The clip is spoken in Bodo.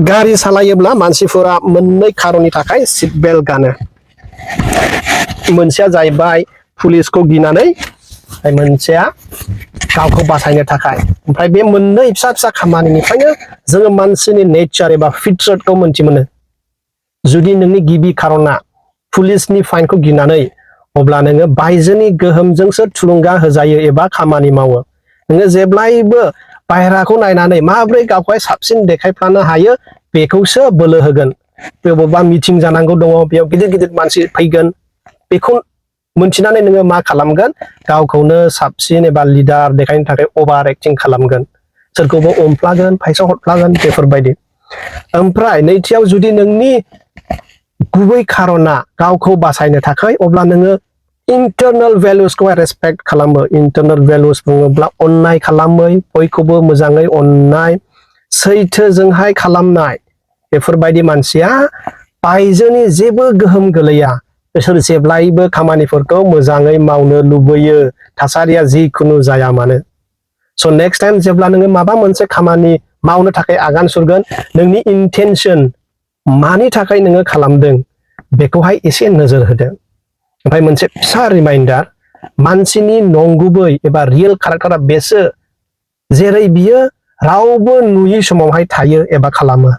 गारि सालायोब्ला मानसिफोरा मोननै खारननि थाखाय सीट बेल्ट गानो मोनसेया जाहैबाय पुलिसखौ गिनानै मोनसेया गावखौ बासायनो थाखाय ओमफ्राय बे मोननै फिसा फिसा खामानिनिफ्रायनो जोङो मानसिनि नेचार एबा फितरतखौ मोनथि मोनो जुदि नोंनि गिबि खारना पुलिसनि फाइनखौ गिनानै अब्ला नोङो बायजोनि गोहोमजोंसो थुलुंगा होजायो एबा खामानि मावो नोङो जेब्लायबो बाहेराखौ नायनानै माब्रै गावखौहाय साबसिन देखायफ्लानो हायो बेखौसो बोलो होगोन बबेबा मिटिं जानांगौ दङ बेयाव गिदिर गिदिर मानसि फैगोन बेखौ मोनथिनानै नोङो मा खालामगोन गावखौनो साबसिन एबा लिडार देखायनो थाखाय अभार एक्टिं खालामगोन सोरखौबा अमफ्लागोन फैसा हरफ्लागोन बेफोरबायदि ओमफ्राय नैथियाव जुदि नोंनि गुबै खारना गावखौ बासायनो थाखाय अब्ला नोङो इन्टारनेल भेलुसखौहाय रेसपेक्ट खालामो इन्टारनेल भेलुस बुङोब्ला अननाय खालामै बयखौबो मोजाङै अननाय सैथोजोंहाय खालामनाय बेफोरबायदि मानसिया बायजोनि जेबो गोहोम गोलैया बिसोर जेब्लायबो खामानिफोरखौ मोजाङै मावनो लुबैयो थासारिया जिखुनु जाया मानो स' नेक्स्ट टाइम जेब्ला नोङो माबा मोनसे खामानि मावनो थाखाय आगान सुरगोन नोंनि इन्टेनसन मानि थाखाय नोङो खालामदों बेखौहाय एसे नोजोर होदो ओमफ्राय मोनसे फिसा रिमाइन्डार मानसिनि नंगुबै एबा रियेल कारेक्टारा बेसो जेरै बियो रावबो नुयै समावहाय थायो एबा खालामो